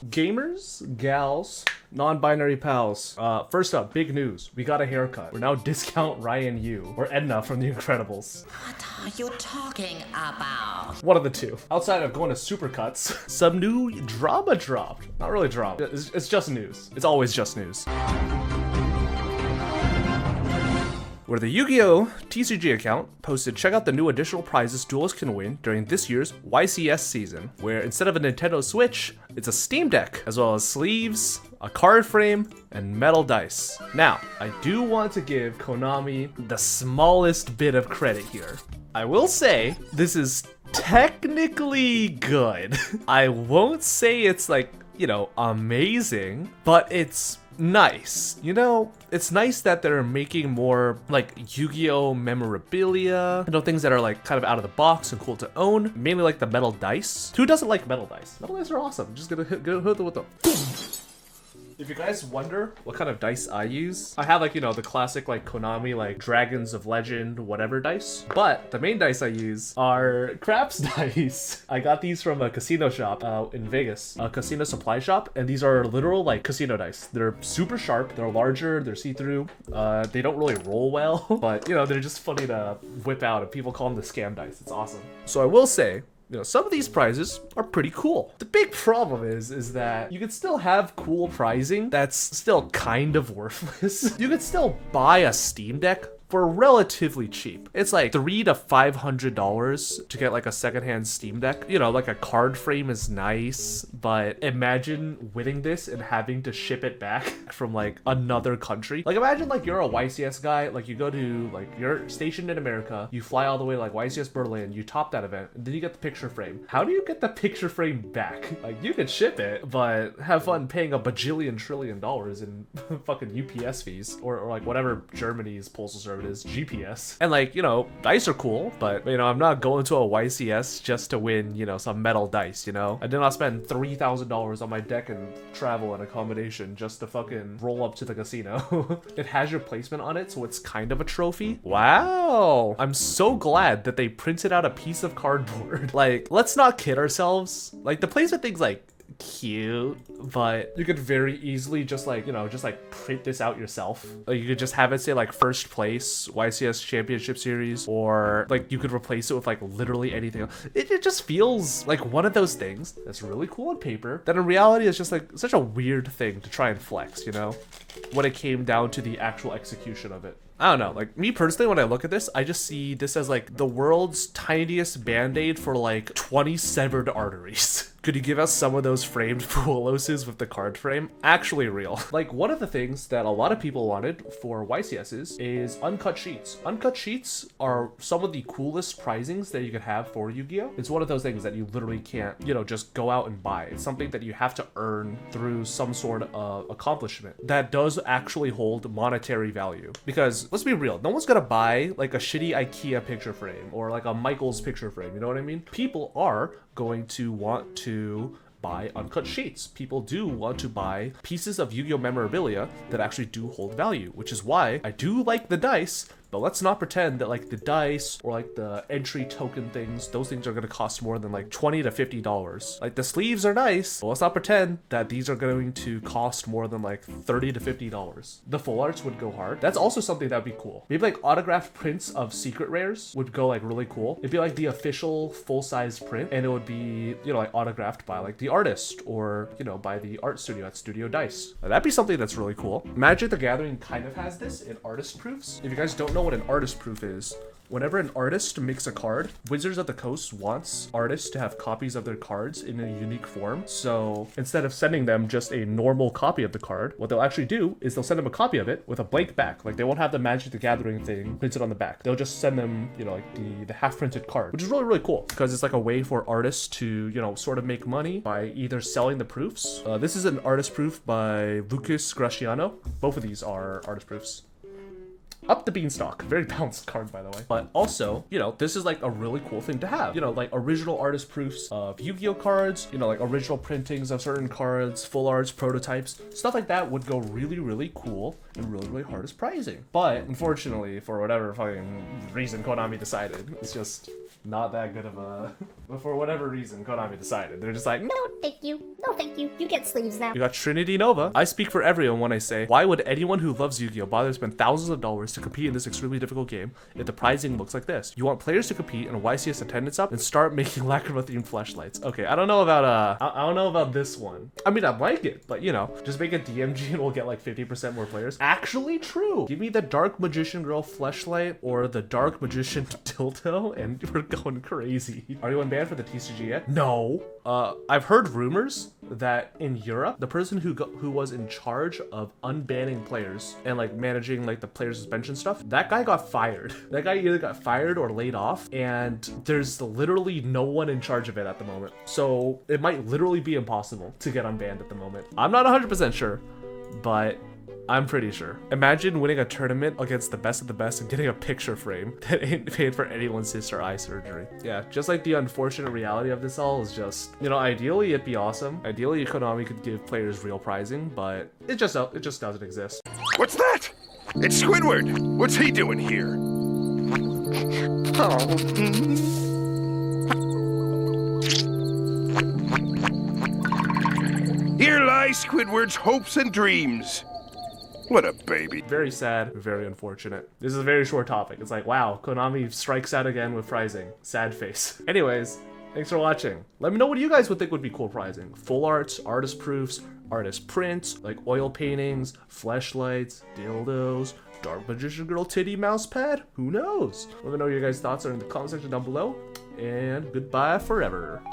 Gamers, gals, non-binary pals. First up, big news. We got a haircut. We're now discount Ryan Yu or Edna from The Incredibles. What are you talking about? One of the two. Outside of going to Supercuts, some new drama dropped. Not really drama. It's just news. It's always just news. Where the Yu-Gi-Oh! TCG account posted check out the new additional prizes Duelists can win during this year's YCS season, where instead of a Nintendo Switch, it's a Steam Deck, as well as sleeves, a card frame, and metal dice. Now, I do want to give Konami the smallest bit of credit here. I will say, this is technically good. I won't say it's like, you know, amazing, but it's nice. You know, it's nice that they're making more like Yu-Gi-Oh! Memorabilia, you know, things that are like kind of out of the box and cool to own. Mainly like the metal dice. Who doesn't like metal dice? Metal dice are awesome. Just gonna hit them with them. If you guys wonder what kind of dice I use, I have like, you know, the classic like Konami like Dragons of Legend whatever dice, but the main dice I use are craps dice. I got these from a casino shop in Vegas, a casino supply shop, and these are literal like casino dice. They're super sharp, they're larger, they're see-through, they don't really roll well, but you know, they're just funny to whip out and people call them the scam dice. It's awesome. So I will say, you know, some of these prizes are pretty cool. The big problem is that you can still have cool prizing that's still kind of worthless. You could still buy a Steam Deck for relatively cheap. It's like $300 to $500 to get like a secondhand Steam Deck. You know, like a card frame is nice, but imagine winning this and having to ship it back from like another country. Like imagine like you're a YCS guy, like you go to like you're stationed in America, you fly all the way to like YCS Berlin, you top that event, and then you get the picture frame. How do you get the picture frame back? Like you could ship it, but have fun paying a bajillion trillion dollars in fucking UPS fees or like whatever Germany's postal service is, GPS. And like, you know, dice are cool, but you know, I'm not going to a YCS just to win, you know, some metal dice, you know? I did not spend $3,000 on my deck and travel and accommodation just to fucking roll up to the casino. It has your placement on it, so it's kind of a trophy. Wow. I'm so glad that they printed out a piece of cardboard. Like, let's not kid ourselves. Like, the placement thing's like cute, but you could very easily just like, you know, just like print this out yourself. Like you could just have it say like first place YCS championship series, or like you could replace it with like literally anything else. It just feels like one of those things that's really cool on paper that in reality is just like such a weird thing to try and flex, you know, when it came down to the actual execution of it. I don't know, like me personally, when I look at this, I just see this as like the world's tiniest band-aid for like 20 severed arteries. Could you give us some of those framed Puoloses with the card frame? Actually real. Like one of the things that a lot of people wanted for YCSs is uncut sheets. Uncut sheets are some of the coolest prizings that you could have for Yu-Gi-Oh! It's one of those things that you literally can't, you know, just go out and buy. It's something that you have to earn through some sort of accomplishment that does actually hold monetary value. Because let's be real, no one's gonna buy like a shitty IKEA picture frame or like a Michael's picture frame, you know what I mean? People are going to want to buy uncut sheets. People do want to buy pieces of Yu-Gi-Oh! Memorabilia that actually do hold value, which is why I do like the dice. But let's not pretend that like the dice or like the entry token things, those things are going to cost more than like $20 to $50. Like the sleeves are nice, but let's not pretend that these are going to cost more than like $30 to $50. The full arts would go hard. That's also something that would be cool. Maybe like autographed prints of secret rares would go like really cool. It'd be like the official full-size print, and it would be, you know, like autographed by like the artist or, you know, by the art studio at Studio Dice. That'd be something that's really cool. Magic the Gathering kind of has this in artist proofs. If you guys don't know what an artist proof is, whenever an artist makes a card, Wizards of the Coast wants artists to have copies of their cards in a unique form. So instead of sending them just a normal copy of the card, what they'll actually do is they'll send them a copy of it with a blank back. Like they won't have the Magic the Gathering thing printed on the back. They'll just send them, you know, like the half printed card, which is really, really cool because it's like a way for artists to, you know, sort of make money by either selling the proofs. This is an artist proof by Lucas Graciano. Both of these are artist proofs. Up the beanstalk. Very balanced card, by the way. But also, you know, this is like a really cool thing to have. You know, like original artist proofs of Yu-Gi-Oh cards, you know, like original printings of certain cards, full arts, prototypes, stuff like that would go really, really cool and really, really hard as prizing. But unfortunately, for whatever fucking reason Konami decided, it's just not that good of a... But for whatever reason, Konami decided. They're just like, No, thank you. No, thank you. You get sleeves now. You got Trinity Nova. I speak for everyone when I say, why would anyone who loves Yu-Gi-Oh bother to spend thousands of dollars to compete in this extremely difficult game if the prizing looks like this? You want players to compete and YCS attendance up and start making Lacrima themed flashlights. Okay, I don't know about I don't know about this one. I mean, I like it, but you know, just make a DMG and we'll get like 50% more players. Actually true. Give me the Dark Magician Girl flashlight or the Dark Magician dildo and we're going crazy. Are you unbanned for the TCG yet? No. I've heard rumors that in Europe, the person who was in charge of unbanning players and like managing like the player suspension stuff, that guy got fired. That guy either got fired or laid off, and there's literally no one in charge of it at the moment. So it might literally be impossible to get unbanned at the moment. I'm not 100% sure, but I'm pretty sure. Imagine winning a tournament against the best of the best and getting a picture frame that ain't paid for anyone's sister eye surgery. Yeah, just like the unfortunate reality of this all is just, you know, ideally it'd be awesome. Ideally Konami could give players real prizing, but it just doesn't exist. What's that? It's Squidward. What's he doing here? Here lie Squidward's hopes and dreams. What a baby. Very sad, very unfortunate. This is a very short topic. It's like, wow, Konami strikes out again with prizing. Sad face. Anyways, thanks for watching. Let me know what you guys would think would be cool prizing. Full arts, artist proofs, artist prints, like oil paintings, fleshlights, dildos, Dark Magician Girl titty mouse pad. Who knows? Let me know what your guys' thoughts are in the comment section down below. And goodbye forever.